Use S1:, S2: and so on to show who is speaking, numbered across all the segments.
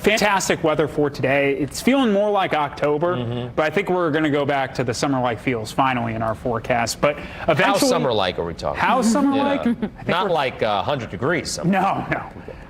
S1: fantastic weather for today. It's feeling more like October, but I think we're going to go back to the summer-like feels finally in our forecast. But eventually,
S2: how summer-like are we talking?
S1: How summer-like?
S2: Not like 100 degrees.
S1: No.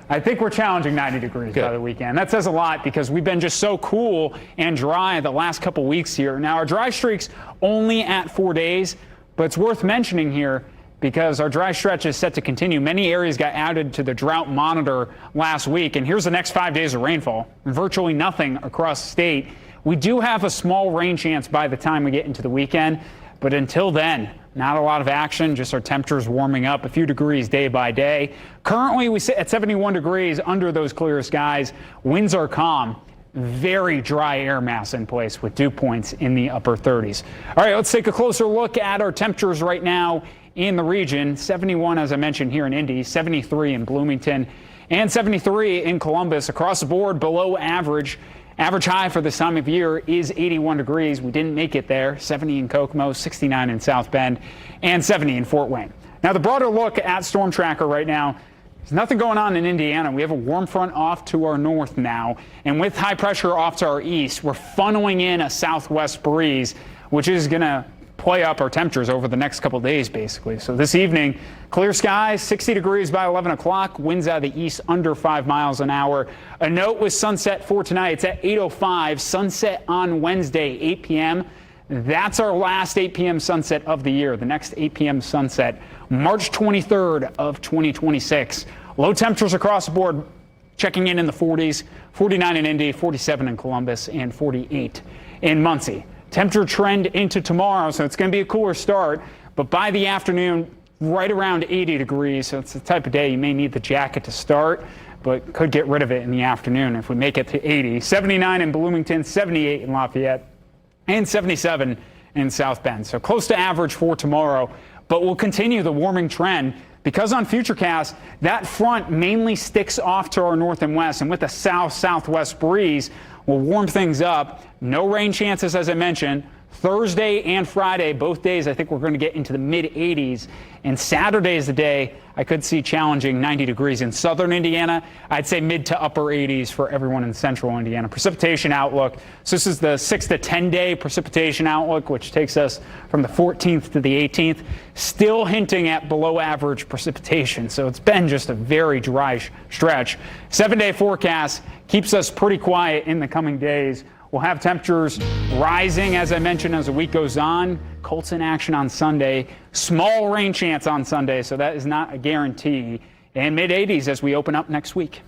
S1: I think we're challenging 90 degrees by the weekend. That says a lot because we've been just so cool and dry the last couple weeks here. Now, our dry streak's only at 4 days, but it's worth mentioning here because our dry stretch is set to continue. Many areas got added to the drought monitor last week, and here's the next 5 days of rainfall. Virtually nothing across the state. We do have a small rain chance by the time we get into the weekend, but until then, not a lot of action, just our temperatures warming up a few degrees day by day. Currently, we sit at 71 degrees under those clear skies. Winds are calm. Very dry air mass in place with dew points in the upper 30s. All right, let's take a closer look at our temperatures right now in the region. 71, as I mentioned, here in Indy, 73 in Bloomington, and 73 in Columbus. Across the board, below average. Average high for this time of year is 81 degrees. We didn't make it there. 70 in Kokomo, 69 in South Bend, and 70 in Fort Wayne. Now, the broader look at Storm Tracker right now, there's nothing going on in Indiana. We have a warm front off to our north now, and with high pressure off to our east, we're funneling in a southwest breeze, which is going to play up our temperatures over the next couple of days, basically. So this evening, clear skies, 60 degrees by 11 o'clock, winds out of the east under 5 miles an hour. A note with sunset for tonight, it's at 8:05, sunset on Wednesday, 8 p.m. That's our last 8 p.m. sunset of the year. The next 8 p.m. sunset, March 23rd of 2026. Low temperatures across the board, checking in the 40s, 49 in Indy, 47 in Columbus, and 48 in Muncie. Temperature trend into tomorrow, so it's going to be a cooler start, but by the afternoon, right around 80 degrees. So it's the type of day you may need the jacket to start, but could get rid of it in the afternoon if we make it to 80. 79 in Bloomington, 78 in Lafayette, and 77 in South Bend. So close to average for tomorrow, but we'll continue the warming trend because on Futurecast, that front mainly sticks off to our north and west, and with a south-southwest breeze, will warm things up. No rain chances, as I mentioned. Thursday and Friday, both days, I think we're going to get into the mid-80s. And Saturday is the day I could see challenging 90 degrees in southern Indiana. I'd say mid to upper 80s for everyone in central Indiana. Precipitation outlook. So this is the 6 to 10 day precipitation outlook, which takes us from the 14th to the 18th. Still hinting at below average precipitation. So it's been just a very dry stretch. 7-day forecast keeps us pretty quiet in the coming days. We'll have temperatures rising, as I mentioned, as the week goes on. Colts in action on Sunday. Small rain chance on Sunday, so that is not a guarantee. And mid-80s as we open up next week.